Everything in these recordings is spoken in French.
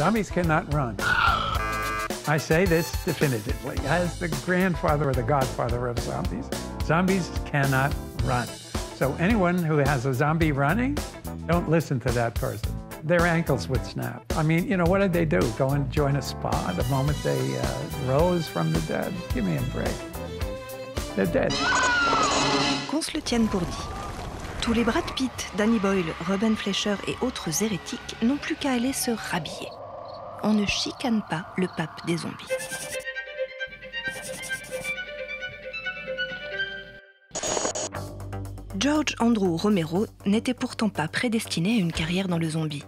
Zombies cannot run. I say this definitively, as the grandfather or the godfather of zombies. Zombies cannot run. So anyone who has a zombie running, don't listen to that person. Their ankles would snap. I mean, you know, what did they do? Go and join a spa the moment they rose from the dead? Give me a break. They're dead. Qu'on se le tienne pour dit. Tous les Brad Pitt, Danny Boyle, Ruben Fleischer et autres hérétiques n'ont plus qu'à aller se rhabiller. On ne chicane pas le pape des zombies. George Andrew Romero n'était pourtant pas prédestiné à une carrière dans le zombie.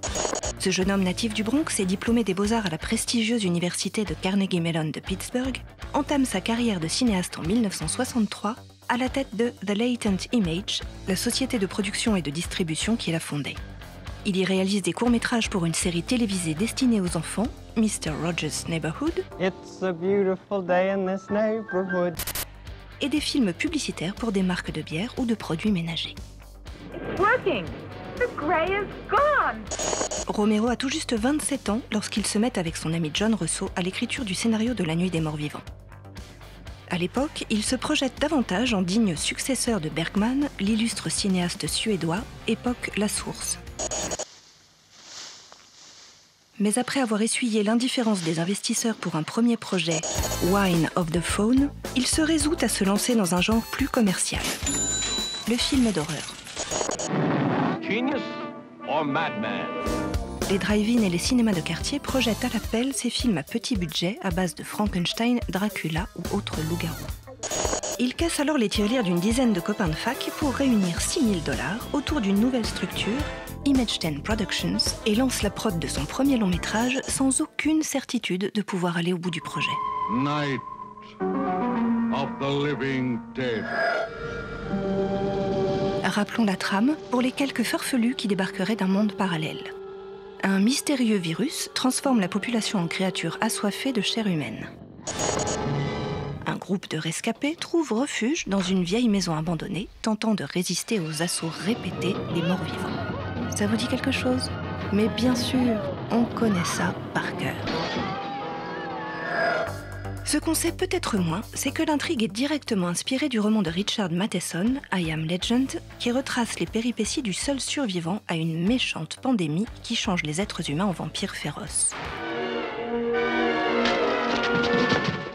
Ce jeune homme natif du Bronx et diplômé des beaux-arts à la prestigieuse université de Carnegie Mellon de Pittsburgh entame sa carrière de cinéaste en 1963 à la tête de The Latent Image, la société de production et de distribution qu'il a fondée. Il y réalise des courts-métrages pour une série télévisée destinée aux enfants, Mr. Rogers' Neighborhood, It's a beautiful day in this neighborhood. Et des films publicitaires pour des marques de bière ou de produits ménagers. It's working. The grey is gone. Romero a tout juste 27 ans lorsqu'il se met avec son ami John Russo à l'écriture du scénario de La Nuit des Morts Vivants. À l'époque, il se projette davantage en digne successeur de Bergman, l'illustre cinéaste suédois, époque La Source. Mais après avoir essuyé l'indifférence des investisseurs pour un premier projet, Wine of the Fawn, il se résout à se lancer dans un genre plus commercial, le film d'horreur. Genius or madman? Les drive-in et les cinémas de quartier projettent à l'appel ces films à petit budget à base de Frankenstein, Dracula ou autres loups-garous. Il casse alors les tirelires d'une dizaine de copains de fac pour réunir $6 000 autour d'une nouvelle structure, Image 10 Productions, et lance la prod de son premier long métrage sans aucune certitude de pouvoir aller au bout du projet. Night of the Living Dead. Rappelons la trame pour les quelques farfelus qui débarqueraient d'un monde parallèle. Un mystérieux virus transforme la population en créatures assoiffées de chair humaine. Un groupe de rescapés trouve refuge dans une vieille maison abandonnée, tentant de résister aux assauts répétés des morts-vivants. Ça vous dit quelque chose? Mais bien sûr, on connaît ça par cœur. Ce qu'on sait peut-être moins, c'est que l'intrigue est directement inspirée du roman de Richard Matheson, I Am Legend, qui retrace les péripéties du seul survivant à une méchante pandémie qui change les êtres humains en vampires féroces.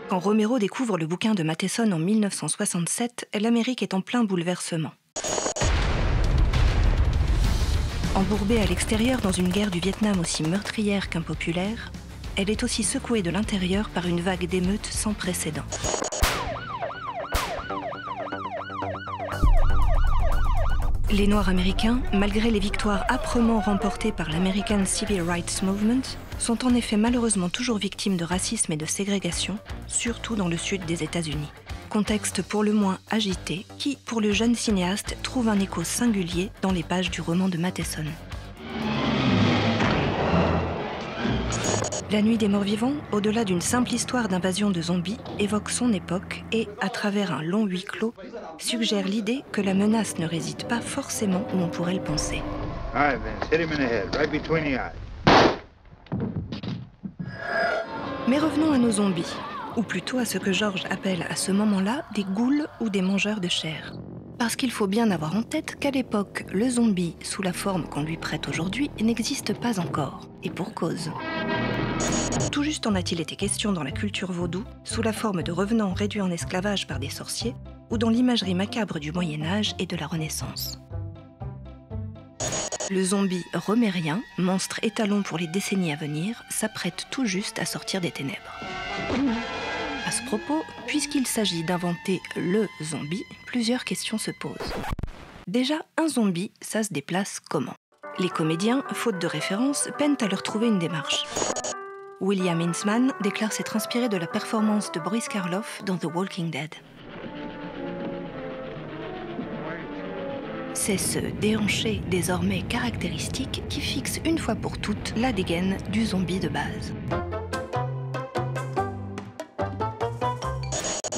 Quand Romero découvre le bouquin de Matheson en 1967, l'Amérique est en plein bouleversement. Embourbée à l'extérieur dans une guerre du Vietnam aussi meurtrière qu'impopulaire, elle est aussi secouée de l'intérieur par une vague d'émeutes sans précédent. Les Noirs américains, malgré les victoires âprement remportées par l'American Civil Rights Movement, sont en effet malheureusement toujours victimes de racisme et de ségrégation, surtout dans le sud des États-Unis. Contexte pour le moins agité, qui, pour le jeune cinéaste, trouve un écho singulier dans les pages du roman de Matheson. La Nuit des Morts Vivants, au-delà d'une simple histoire d'invasion de zombies, évoque son époque et, à travers un long huis clos, suggère l'idée que la menace ne réside pas forcément où on pourrait le penser. All right, Vince, hit him in the head, right between the eyes. Mais revenons à nos zombies, ou plutôt à ce que George appelle à ce moment-là des ghouls ou des mangeurs de chair. Parce qu'il faut bien avoir en tête qu'à l'époque, le zombie, sous la forme qu'on lui prête aujourd'hui, n'existe pas encore, et pour cause. Tout juste en a-t-il été question dans la culture vaudou, sous la forme de revenants réduits en esclavage par des sorciers, ou dans l'imagerie macabre du Moyen-Âge et de la Renaissance. Le zombie romérien, monstre étalon pour les décennies à venir, s'apprête tout juste à sortir des ténèbres. À ce propos, puisqu'il s'agit d'inventer le zombie, plusieurs questions se posent. Déjà, un zombie, ça se déplace comment? Les comédiens, faute de référence, peinent à leur trouver une démarche. William Hinzman déclare s'être inspiré de la performance de Boris Karloff dans The Walking Dead. C'est ce déhanché désormais caractéristique qui fixe une fois pour toutes la dégaine du zombie de base.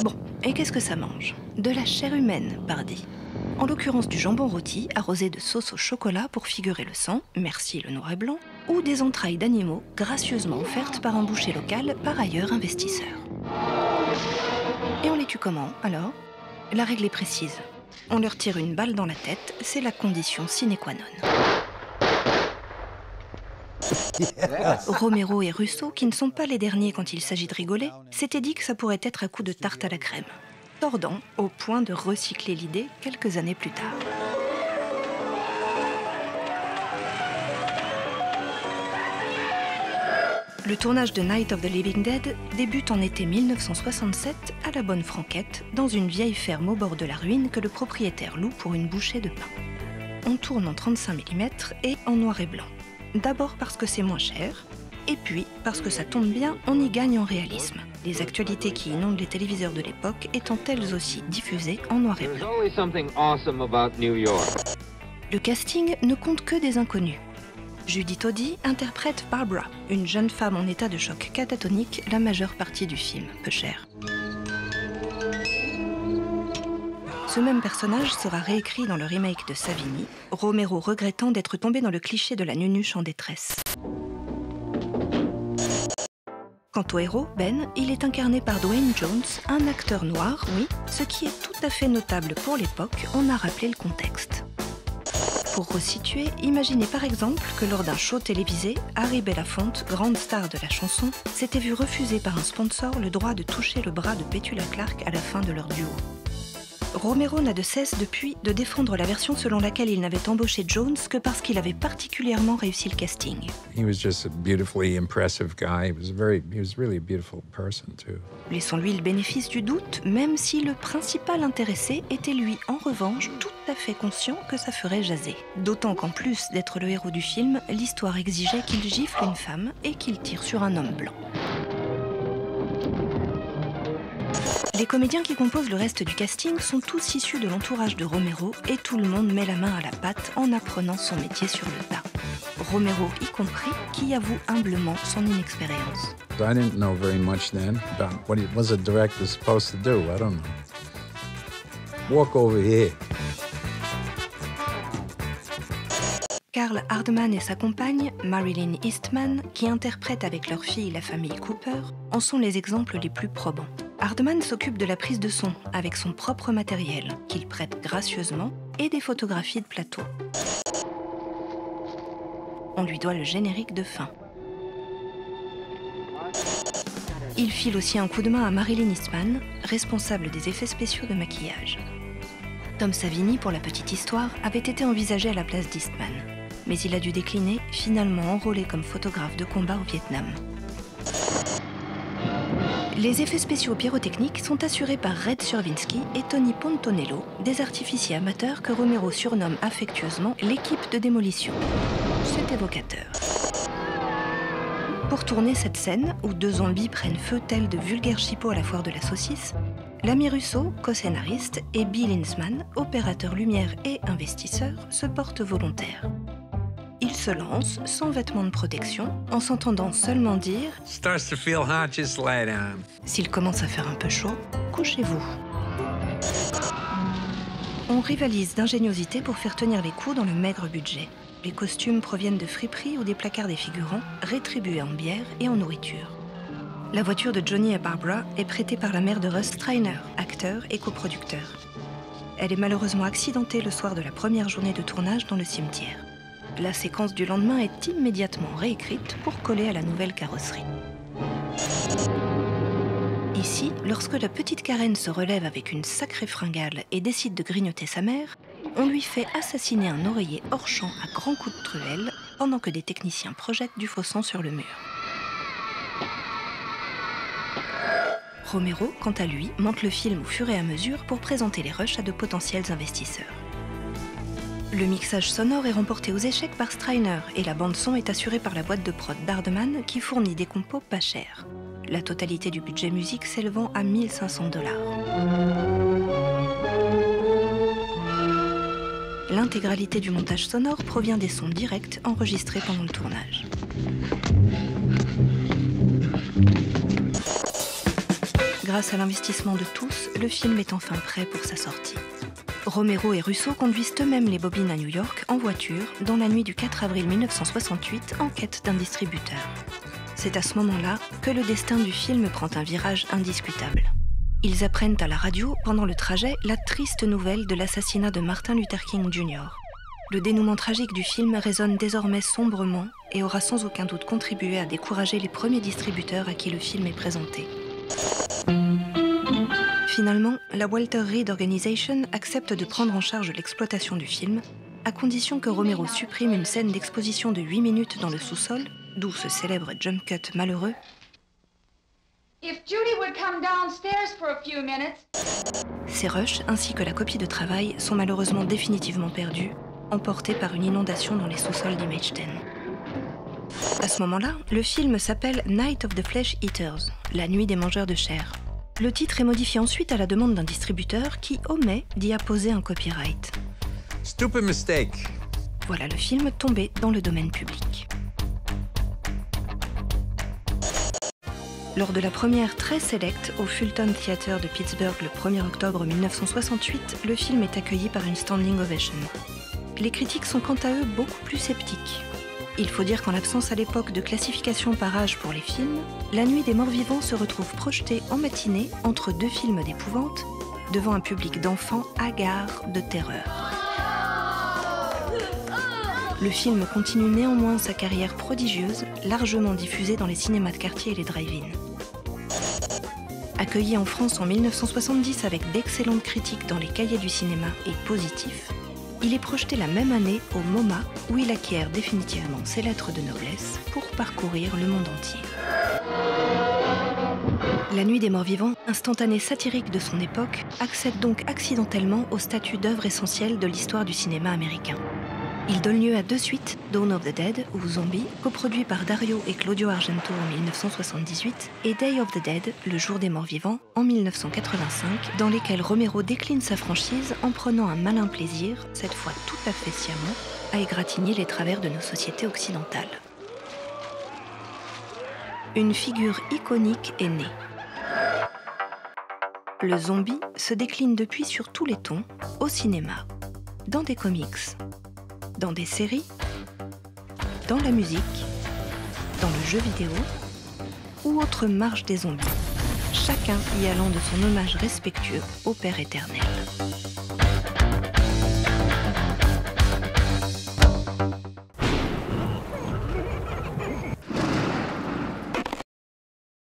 Bon, et qu'est-ce que ça mange? De la chair humaine, pardi. En l'occurrence du jambon rôti, arrosé de sauce au chocolat pour figurer le sang, merci le noir et blanc, ou des entrailles d'animaux gracieusement offertes par un boucher local, par ailleurs investisseur. Et on les tue comment, alors? La règle est précise. On leur tire une balle dans la tête, c'est la condition sine qua non. Romero et Russo, qui ne sont pas les derniers quand il s'agit de rigoler, s'étaient dit que ça pourrait être à coup de tarte à la crème. Tordant au point de recycler l'idée quelques années plus tard. Le tournage de Night of the Living Dead débute en été 1967 à la bonne franquette, dans une vieille ferme au bord de la ruine que le propriétaire loue pour une bouchée de pain. On tourne en 35 mm et en noir et blanc. D'abord parce que c'est moins cher, et puis parce que ça tombe bien, on y gagne en réalisme. Les actualités qui inondent les téléviseurs de l'époque étant elles aussi diffusées en noir et blanc. Le casting ne compte que des inconnus. Judy Toddy interprète Barbara, une jeune femme en état de choc catatonique la majeure partie du film, peu cher. Ce même personnage sera réécrit dans le remake de Savini, Romero regrettant d'être tombé dans le cliché de la nunuche en détresse. Quant au héros, Ben, il est incarné par Dwayne Jones, un acteur noir, oui, ce qui est tout à fait notable pour l'époque, on a rappelé le contexte. Pour resituer, imaginez par exemple que lors d'un show télévisé, Harry Belafonte, grande star de la chanson, s'était vu refuser par un sponsor le droit de toucher le bras de Petula Clark à la fin de leur duo. Romero n'a de cesse depuis de défendre la version selon laquelle il n'avait embauché Jones que parce qu'il avait particulièrement réussi le casting. He was just a beautifully impressive guy. He was really a beautiful person too. Laissons-lui le bénéfice du doute, même si le principal intéressé était lui, en revanche, tout à fait conscient que ça ferait jaser. D'autant qu'en plus d'être le héros du film, l'histoire exigeait qu'il gifle une femme et qu'il tire sur un homme blanc. Les comédiens qui composent le reste du casting sont tous issus de l'entourage de Romero et tout le monde met la main à la pâte en apprenant son métier sur le tas. Romero y compris, qui avoue humblement son inexpérience. I didn't know very much then about what was a director supposed to do. I don't know. Walk over here. Karl Hardman et sa compagne, Marilyn Eastman, qui interprètent avec leur fille la famille Cooper, en sont les exemples les plus probants. Hardman s'occupe de la prise de son avec son propre matériel, qu'il prête gracieusement, et des photographies de plateau. On lui doit le générique de fin. Il file aussi un coup de main à Marilyn Eastman, responsable des effets spéciaux de maquillage. Tom Savini, pour la petite histoire, avait été envisagé à la place d'Eastman, mais il a dû décliner, finalement enrôlé comme photographe de combat au Vietnam. Les effets spéciaux pyrotechniques sont assurés par Red Survinsky et Tony Pontonello, des artificiers amateurs que Romero surnomme affectueusement l'équipe de démolition. C'est évocateur. Pour tourner cette scène, où deux zombies prennent feu tels de vulgaires chipots à la foire de la saucisse, l'ami Russo, co-scénariste, et Bill Hinzman, opérateur lumière et investisseur, se portent volontaires. Il se lance, sans vêtements de protection, en s'entendant seulement dire « Starts to feel hot, just lie down. » S'il commence à faire un peu chaud, couchez-vous. On rivalise d'ingéniosité pour faire tenir les coups dans le maigre budget. Les costumes proviennent de friperies ou des placards des figurants, rétribués en bière et en nourriture. La voiture de Johnny et Barbara est prêtée par la mère de Russ Streiner, acteur et coproducteur. Elle est malheureusement accidentée le soir de la première journée de tournage dans le cimetière. La séquence du lendemain est immédiatement réécrite pour coller à la nouvelle carrosserie. Ici, lorsque la petite Karen se relève avec une sacrée fringale et décide de grignoter sa mère, on lui fait assassiner un oreiller hors champ à grands coups de truelle pendant que des techniciens projettent du faux sang sur le mur. Romero, quant à lui, monte le film au fur et à mesure pour présenter les rushs à de potentiels investisseurs. Le mixage sonore est remporté aux échecs par Streiner et la bande-son est assurée par la boîte de prod d'Hardman qui fournit des compos pas chers. La totalité du budget musique s'élevant à 1 500 $. L'intégralité du montage sonore provient des sons directs enregistrés pendant le tournage. Grâce à l'investissement de tous, le film est enfin prêt pour sa sortie. Romero et Russo conduisent eux-mêmes les bobines à New York en voiture dans la nuit du 4 avril 1968 en quête d'un distributeur. C'est à ce moment-là que le destin du film prend un virage indiscutable. Ils apprennent à la radio, pendant le trajet, la triste nouvelle de l'assassinat de Martin Luther King Jr. Le dénouement tragique du film résonne désormais sombrement et aura sans aucun doute contribué à décourager les premiers distributeurs à qui le film est présenté. Finalement, la Walter Reed Organization accepte de prendre en charge l'exploitation du film, à condition que Romero supprime une scène d'exposition de 8 minutes dans le sous-sol, d'où ce célèbre jump cut malheureux. Ces rushs, ainsi que la copie de travail, sont malheureusement définitivement perdus, emportés par une inondation dans les sous-sols d'Image 10. À ce moment-là, le film s'appelle Night of the Flesh Eaters, la nuit des mangeurs de chair. Le titre est modifié ensuite à la demande d'un distributeur qui omet d'y apposer un copyright. Stupid mistake. Voilà le film tombé dans le domaine public. Lors de la première très sélecte au Fulton Theater de Pittsburgh le 1er octobre 1968, le film est accueilli par une standing ovation. Les critiques sont quant à eux beaucoup plus sceptiques. Il faut dire qu'en l'absence à l'époque de classification par âge pour les films, La Nuit des Morts-Vivants se retrouve projetée en matinée entre deux films d'épouvante, devant un public d'enfants hagards de terreur. Le film continue néanmoins sa carrière prodigieuse, largement diffusée dans les cinémas de quartier et les drive-in. Accueilli en France en 1970 avec d'excellentes critiques dans les cahiers du cinéma et positifs, il est projeté la même année au MoMA, où il acquiert définitivement ses lettres de noblesse pour parcourir le monde entier. La Nuit des Morts-Vivants, instantané satirique de son époque, accède donc accidentellement au statut d'œuvre essentielle de l'histoire du cinéma américain. Il donne lieu à deux suites, Dawn of the Dead ou Zombie, coproduit par Dario et Claudio Argento en 1978, et Day of the Dead, Le Jour des Morts-Vivants, en 1985, dans lesquels Romero décline sa franchise en prenant un malin plaisir, cette fois tout à fait sciemment, à égratigner les travers de nos sociétés occidentales. Une figure iconique est née. Le zombie se décline depuis sur tous les tons, au cinéma, dans des comics, dans des séries, dans la musique, dans le jeu vidéo ou autre marche des zombies, chacun y allant de son hommage respectueux au Père éternel.